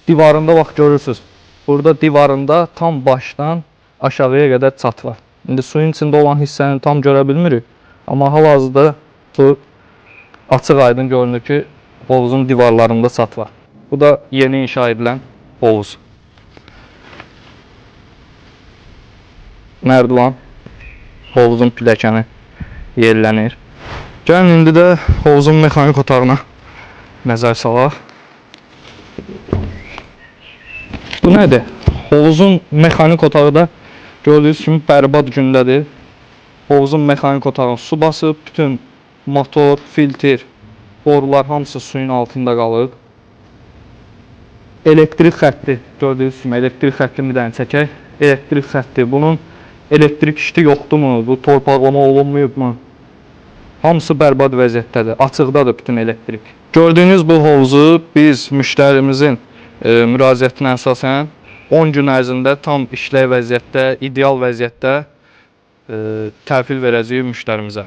divarında bax görürsüz. Burada divarında tam başdan aşağıya qədər çat var. İndi suyun içində olan hissəni tam görə bilmirik. Amma hal-hazırda bu açıq aydın görünür ki, hovuzun divarlarında çat var. Bu da yeni inşa edilən hovuz. Mərdivan, hovuzun pilləkəni yerlənir. Gəlin indi də hovuzun mexanik otağına nəzər salaq. Bu nədir? Hovuzun mexanik otağı da gördüyünüz kimi bərbad gündədir. Hovuzun mexanik otağı su basıb, bütün motor, filtr, borular hamısı suyun altında qalıb. Elektrik xətti, gördüyünüz kimi elektrik xəttini bir dənə çəkək. Elektrik xətti, bunun elektrik işi yoxdurmu? Bu torpaqlama olunmayıbmı? Hamısı bərbad vəziyyətdədir. Açıqdadır bütün elektrik. Gördüyünüz bu hovuzu biz müştərimizin müraciətinə əsasən 10 gün ərzində tam işlək vəziyyətdə, ideal vəziyyətdə təhvil verəcəyik müştərimizə.